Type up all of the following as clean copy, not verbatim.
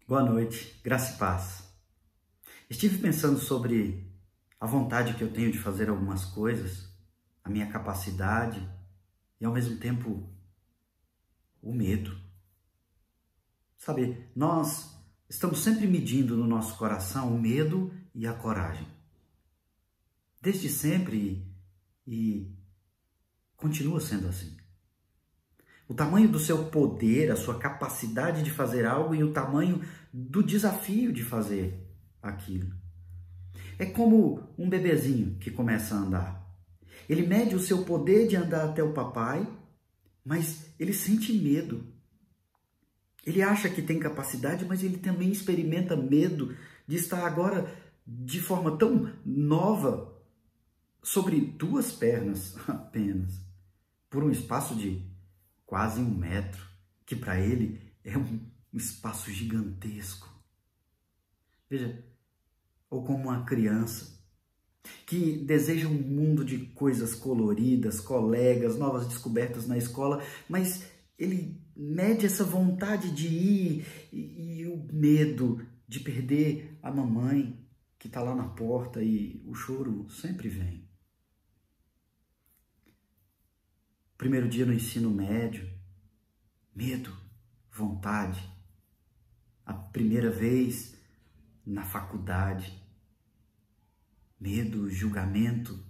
Boa noite, graça e paz. Estive pensando sobre a vontade que eu tenho de fazer algumas coisas, a minha capacidade e, ao mesmo tempo, o medo. Sabe, nós estamos sempre medindo no nosso coração o medo e a coragem. Desde sempre e continua sendo assim. O tamanho do seu poder, a sua capacidade de fazer algo e o tamanho do desafio de fazer aquilo. É como um bebezinho que começa a andar. Ele mede o seu poder de andar até o papai, mas ele sente medo. Ele acha que tem capacidade, mas ele também experimenta medo de estar agora de forma tão nova sobre duas pernas apenas, por um espaço de quase 1 metro, que para ele é um espaço gigantesco. Veja, ou como uma criança que deseja um mundo de coisas coloridas, colegas, novas descobertas na escola, mas ele mede essa vontade de ir e o medo de perder a mamãe que está lá na porta e o choro sempre vem. Primeiro dia no ensino médio, medo, vontade. A primeira vez na faculdade, medo, julgamento,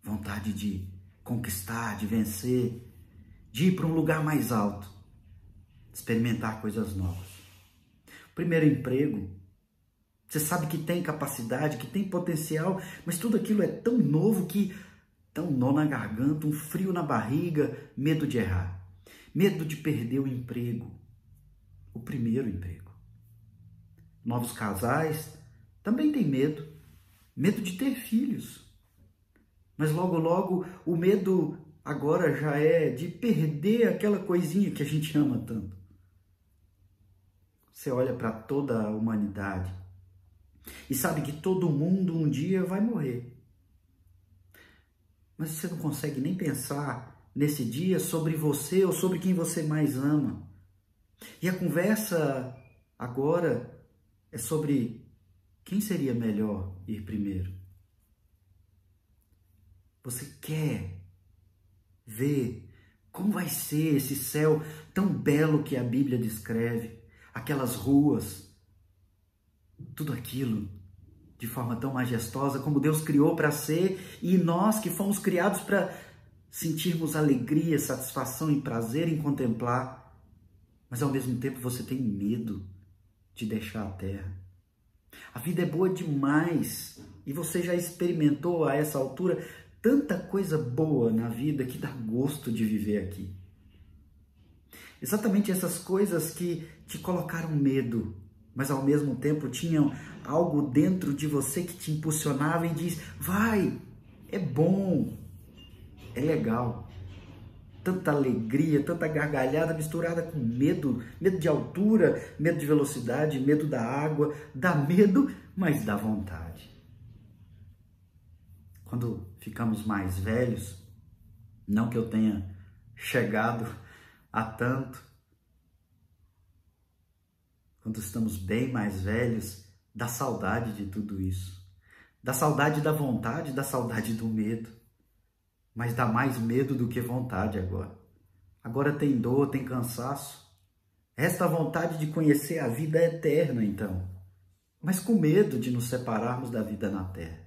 vontade de conquistar, de vencer, de ir para um lugar mais alto, experimentar coisas novas. Primeiro emprego, você sabe que tem capacidade, que tem potencial, mas tudo aquilo é tão novo que dá um nó na garganta, um frio na barriga, medo de errar, medo de perder o emprego, o primeiro emprego. Novos casais também têm medo de ter filhos. Mas logo o medo agora já é de perder aquela coisinha que a gente ama tanto. Você olha para toda a humanidade e sabe que todo mundo um dia vai morrer. Mas você não consegue nem pensar nesse dia sobre você ou sobre quem você mais ama. E a conversa agora é sobre quem seria melhor ir primeiro. Você quer ver como vai ser esse céu tão belo que a Bíblia descreve, aquelas ruas, tudo aquilo de forma tão majestosa como Deus criou para ser, e nós que fomos criados para sentirmos alegria, satisfação e prazer em contemplar, mas ao mesmo tempo você tem medo de deixar a terra. A vida é boa demais e você já experimentou a essa altura tanta coisa boa na vida que dá gosto de viver aqui. Exatamente essas coisas que te colocaram medo, mas ao mesmo tempo tinham algo dentro de você que te impulsionava e diz: vai, é bom, é legal. Tanta alegria, tanta gargalhada misturada com medo, medo de altura, medo de velocidade, medo da água, dá medo, mas dá vontade. Quando ficamos mais velhos, não que eu tenha chegado a tanto, quando estamos bem mais velhos, dá saudade de tudo isso. Dá saudade da vontade, dá saudade do medo. Mas dá mais medo do que vontade agora. Agora tem dor, tem cansaço. Resta a vontade de conhecer a vida eterna, então. Mas com medo de nos separarmos da vida na terra.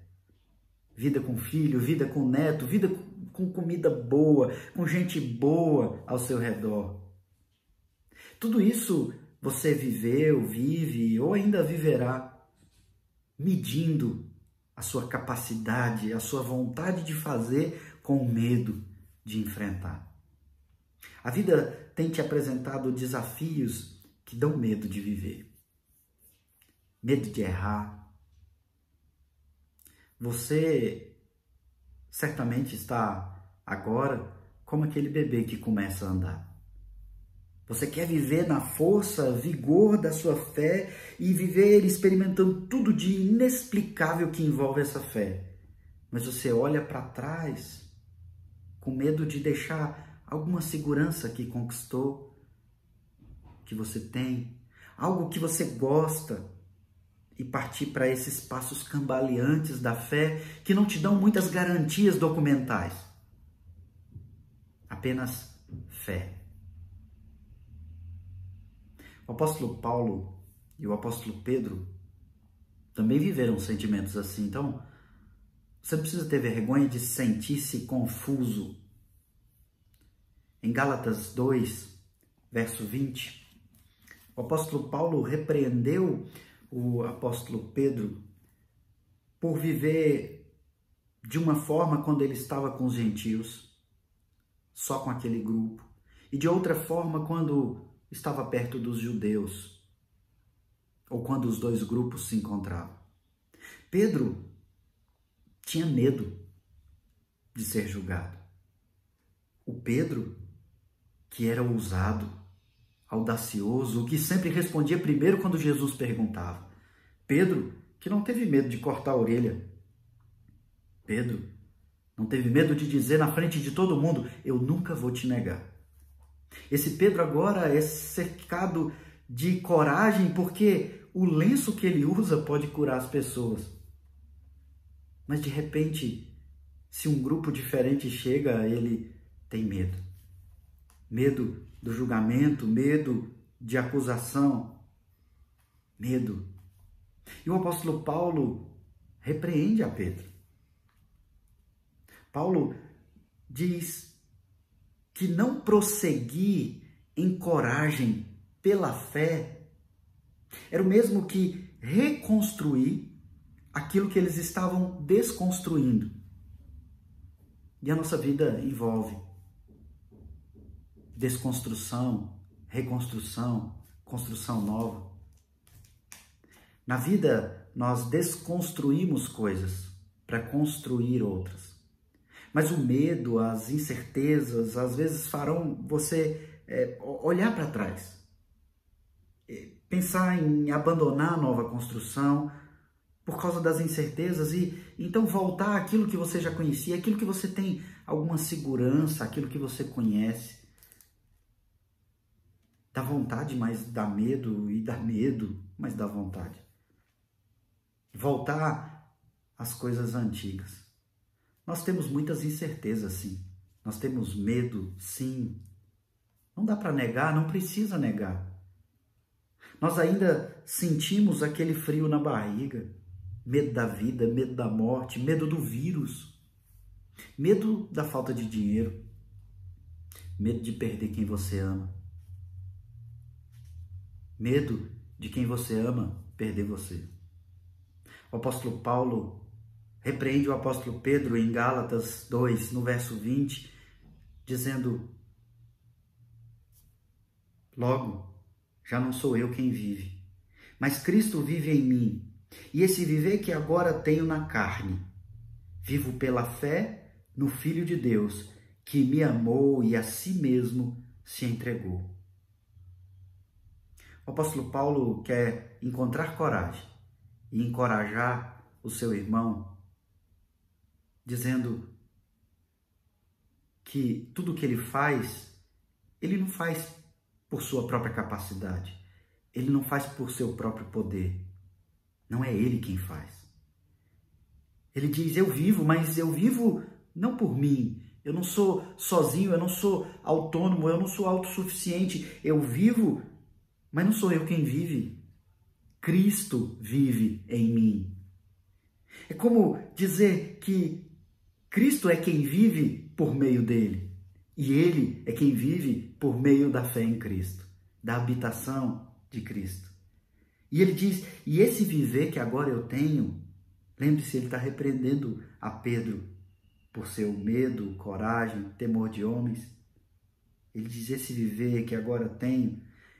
Vida com filho, vida com neto, vida com comida boa, com gente boa ao seu redor. Tudo isso você viveu, vive ou ainda viverá, medindo a sua capacidade, a sua vontade de fazer com medo de enfrentar. A vida tem te apresentado desafios que dão medo de viver. Medo de errar. Você certamente está agora como aquele bebê que começa a andar. Você quer viver na força, vigor da sua fé e viver experimentando tudo de inexplicável que envolve essa fé. Mas você olha para trás com medo de deixar alguma segurança que conquistou, que você tem, algo que você gosta e partir para esses passos cambaleantes da fé que não te dão muitas garantias documentais. Apenas fé. O apóstolo Paulo e o apóstolo Pedro também viveram sentimentos assim. Então, você não precisa ter vergonha de sentir-se confuso. Em Gálatas 2, verso 20, o apóstolo Paulo repreendeu o apóstolo Pedro por viver de uma forma quando ele estava com os gentios, só com aquele grupo, e de outra forma quando estava perto dos judeus, ou quando os dois grupos se encontravam. Pedro tinha medo de ser julgado. O Pedro, que era ousado, audacioso, que sempre respondia primeiro quando Jesus perguntava. Pedro, que não teve medo de cortar a orelha. Pedro, não teve medo de dizer na frente de todo mundo, eu nunca vou te negar. Esse Pedro agora é cercado de coragem porque o lenço que ele usa pode curar as pessoas. Mas de repente, se um grupo diferente chega, ele tem medo. Medo do julgamento, medo de acusação, medo. E o apóstolo Paulo repreende a Pedro. Paulo diz que não prosseguir em coragem pela fé era o mesmo que reconstruir aquilo que eles estavam desconstruindo. E a nossa vida envolve desconstrução, reconstrução, construção nova. Na vida, nós desconstruímos coisas para construir outras. Mas o medo, as incertezas, às vezes farão você olhar para trás. Pensar em abandonar a nova construção por causa das incertezas e então voltar àquilo que você já conhecia, aquilo que você tem alguma segurança, aquilo que você conhece. Dá vontade, mas dá medo, e dá medo, mas dá vontade. Voltar às coisas antigas. Nós temos muitas incertezas, sim. Nós temos medo, sim. Não dá para negar, não precisa negar. Nós ainda sentimos aquele frio na barriga, medo da vida, medo da morte, medo do vírus, medo da falta de dinheiro, medo de perder quem você ama, medo de quem você ama perder você. O apóstolo Paulo repreende o apóstolo Pedro em Gálatas 2, no verso 20, dizendo: logo, já não sou eu quem vive, mas Cristo vive em mim. E esse viver que agora tenho na carne, vivo pela fé no Filho de Deus, que me amou e a si mesmo se entregou. O apóstolo Paulo quer encontrar coragem e encorajar o seu irmão, dizendo que tudo o que ele faz, ele não faz por sua própria capacidade, ele não faz por seu próprio poder, não é ele quem faz. Ele diz, eu vivo, mas eu vivo não por mim, eu não sou sozinho, eu não sou autônomo, eu não sou autossuficiente, eu vivo, mas não sou eu quem vive, Cristo vive em mim. É como dizer que Cristo é quem vive por meio dele, e ele é quem vive por meio da fé em Cristo, da habitação de Cristo. E ele diz, e esse viver que agora eu tenho, lembre-se, ele está repreendendo a Pedro por seu medo, coragem, temor de homens. Ele diz, esse viver que agora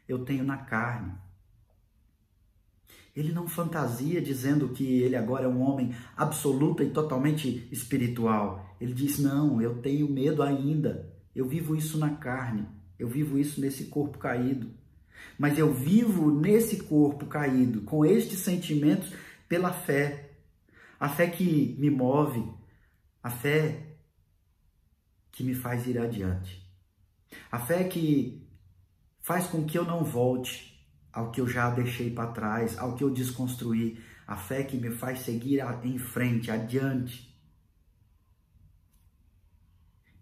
eu tenho na carne. Ele não fantasia dizendo que ele agora é um homem absoluta e totalmente espiritual. Ele diz, não, eu tenho medo ainda. Eu vivo isso na carne. Eu vivo isso nesse corpo caído. Mas eu vivo nesse corpo caído, com estes sentimentos, pela fé. A fé que me move. A fé que me faz ir adiante. A fé que faz com que eu não volte ao que eu já deixei para trás, ao que eu desconstruí. A fé que me faz seguir em frente, adiante.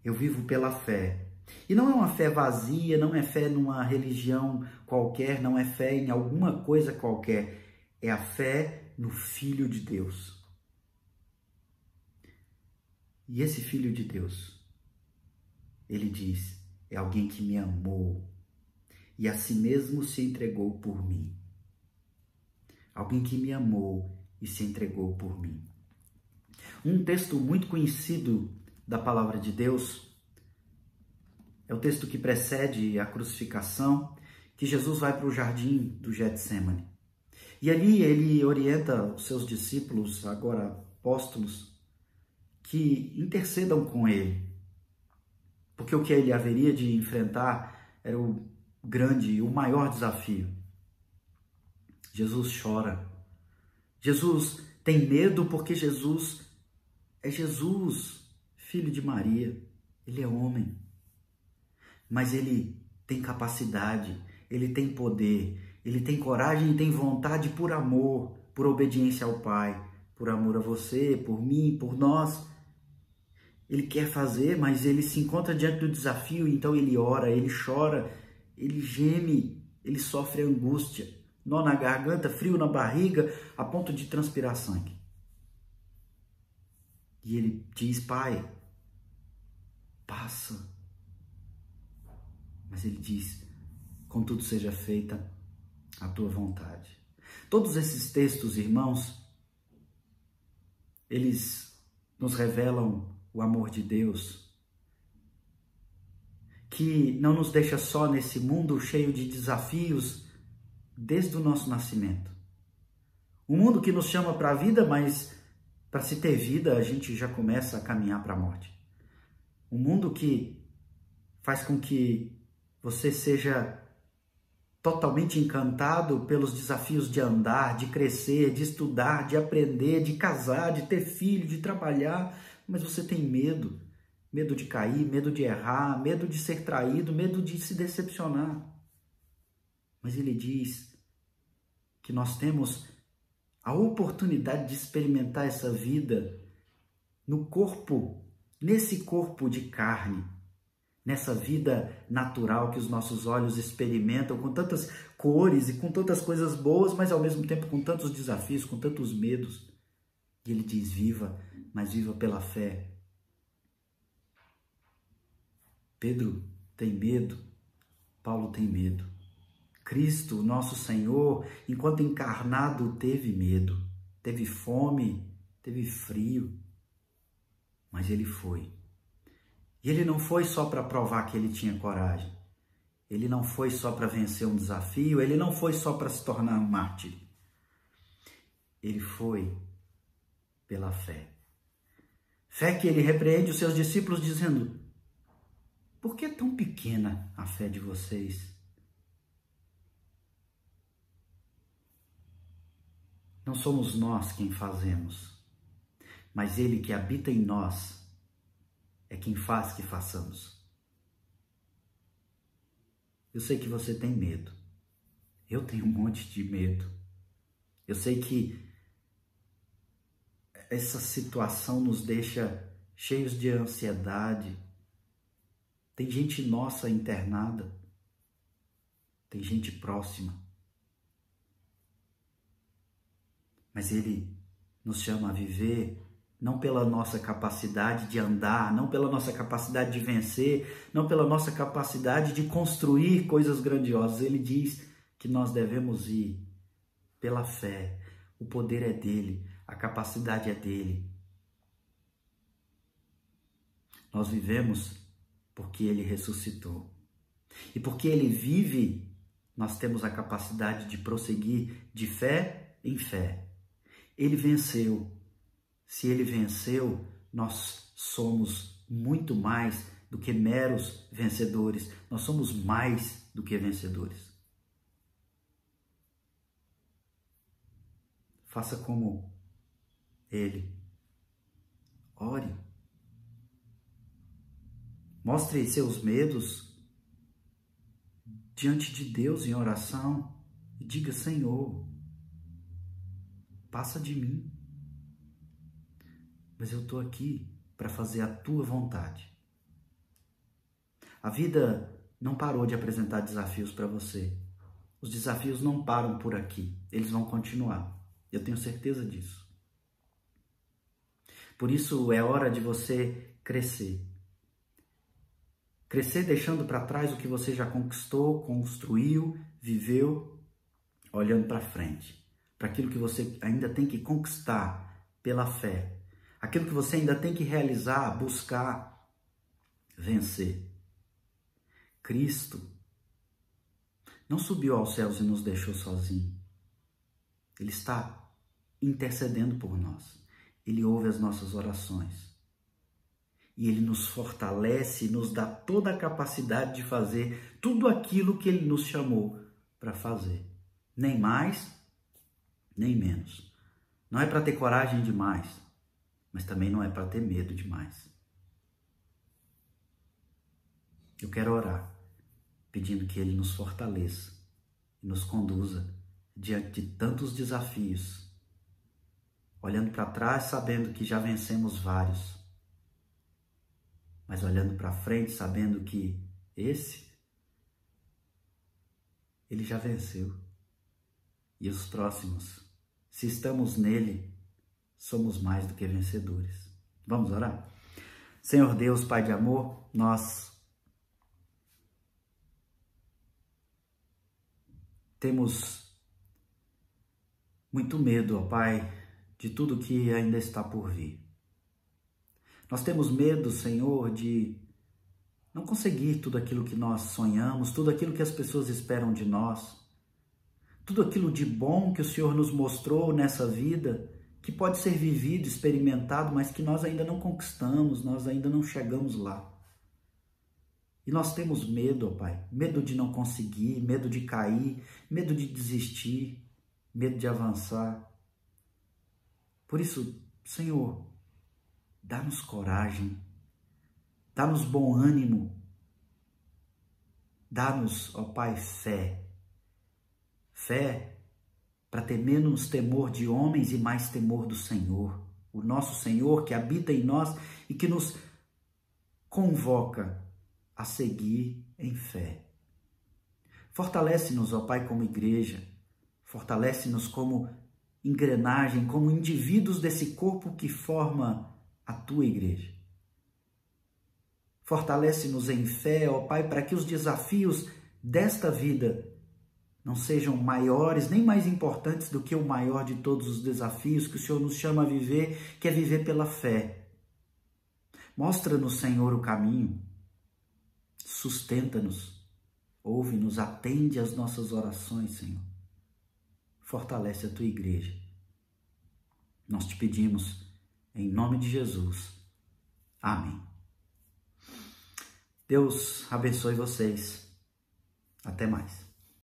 Eu vivo pela fé. E não é uma fé vazia, não é fé numa religião qualquer, não é fé em alguma coisa qualquer. É a fé no Filho de Deus. E esse Filho de Deus, ele diz, é alguém que me amou e a si mesmo se entregou por mim. Alguém que me amou e se entregou por mim. Um texto muito conhecido da palavra de Deus é o texto que precede a crucificação, que Jesus vai para o jardim do Getsêmani. E ali ele orienta os seus discípulos, agora apóstolos, que intercedam com ele. Porque o que ele haveria de enfrentar era o grande, o maior desafio. Jesus chora. Jesus tem medo porque Jesus é Jesus, filho de Maria. Ele é homem. Mas ele tem capacidade, ele tem poder, ele tem coragem e tem vontade por amor, por obediência ao Pai, por amor a você, por mim, por nós. Ele quer fazer, mas ele se encontra diante do desafio, então ele ora, ele chora, ele geme, ele sofre angústia, nó na garganta, frio na barriga, a ponto de transpirar sangue. E ele diz, Pai, passa. Mas ele diz, contudo seja feita a tua vontade. Todos esses textos, irmãos, eles nos revelam o amor de Deus, que não nos deixa só nesse mundo cheio de desafios desde o nosso nascimento. Um mundo que nos chama para a vida, mas para se ter vida a gente já começa a caminhar para a morte. Um mundo que faz com que você seja totalmente encantado pelos desafios de andar, de crescer, de estudar, de aprender, de casar, de ter filho, de trabalhar, mas você tem medo. Medo de cair, medo de errar, medo de ser traído, medo de se decepcionar. Mas ele diz que nós temos a oportunidade de experimentar essa vida no corpo, nesse corpo de carne, nessa vida natural que os nossos olhos experimentam com tantas cores e com tantas coisas boas, mas ao mesmo tempo com tantos desafios, com tantos medos. E ele diz, viva, mas viva pela fé. Pedro tem medo, Paulo tem medo. Cristo, nosso Senhor, enquanto encarnado, teve medo, teve fome, teve frio, mas ele foi. E ele não foi só para provar que ele tinha coragem. Ele não foi só para vencer um desafio, ele não foi só para se tornar um mártir. Ele foi pela fé. Fé que ele repreende os seus discípulos dizendo, por que é tão pequena a fé de vocês? Não somos nós quem fazemos, mas ele que habita em nós é quem faz que façamos. Eu sei que você tem medo. Eu tenho um monte de medo. Eu sei que essa situação nos deixa cheios de ansiedade. Tem gente nossa internada. Tem gente próxima. Mas ele nos chama a viver não pela nossa capacidade de andar, não pela nossa capacidade de vencer, não pela nossa capacidade de construir coisas grandiosas. Ele diz que nós devemos ir pela fé. O poder é dele, a capacidade é dele. Nós vivemos porque ele ressuscitou. E porque ele vive, nós temos a capacidade de prosseguir de fé em fé. Ele venceu. Se ele venceu, nós somos muito mais do que meros vencedores. Nós somos mais do que vencedores. Faça como ele. Ore. Mostre seus medos diante de Deus em oração e diga: Senhor, passa de mim, mas eu estou aqui para fazer a tua vontade. A vida não parou de apresentar desafios para você. Os desafios não param por aqui, eles vão continuar. Eu tenho certeza disso. Por isso é hora de você crescer. Crescer deixando para trás o que você já conquistou, construiu, viveu, olhando para frente. Para aquilo que você ainda tem que conquistar pela fé. Aquilo que você ainda tem que realizar, buscar, vencer. Cristo não subiu aos céus e nos deixou sozinhos. Ele está intercedendo por nós. Ele ouve as nossas orações. E Ele nos fortalece e nos dá toda a capacidade de fazer tudo aquilo que Ele nos chamou para fazer. Nem mais, nem menos. Não é para ter coragem demais, mas também não é para ter medo demais. Eu quero orar, pedindo que Ele nos fortaleça e nos conduza diante de tantos desafios, olhando para trás sabendo que já vencemos vários, mas olhando para frente sabendo que Ele já venceu. E os próximos, se estamos nele, somos mais do que vencedores. Vamos orar? Senhor Deus, Pai de amor, nós temos muito medo, ó Pai, de tudo que ainda está por vir. Nós temos medo, Senhor, de não conseguir tudo aquilo que nós sonhamos, tudo aquilo que as pessoas esperam de nós, tudo aquilo de bom que o Senhor nos mostrou nessa vida, que pode ser vivido, experimentado, mas que nós ainda não conquistamos, nós ainda não chegamos lá. E nós temos medo, ó Pai, medo de não conseguir, medo de cair, medo de desistir, medo de avançar. Por isso, Senhor, dá-nos coragem, dá-nos bom ânimo, dá-nos, ó Pai, fé. Fé para ter menos temor de homens e mais temor do Senhor. O nosso Senhor que habita em nós e que nos convoca a seguir em fé. Fortalece-nos, ó Pai, como igreja. Fortalece-nos como engrenagem, como indivíduos desse corpo que forma a Tua igreja. Fortalece-nos em fé, ó Pai, para que os desafios desta vida não sejam maiores nem mais importantes do que o maior de todos os desafios que o Senhor nos chama a viver, que é viver pela fé. Mostra-nos, Senhor, o caminho. Sustenta-nos, ouve-nos, atende às nossas orações, Senhor. Fortalece a Tua igreja. Nós te pedimos, em nome de Jesus. Amém. Deus abençoe vocês. Até mais.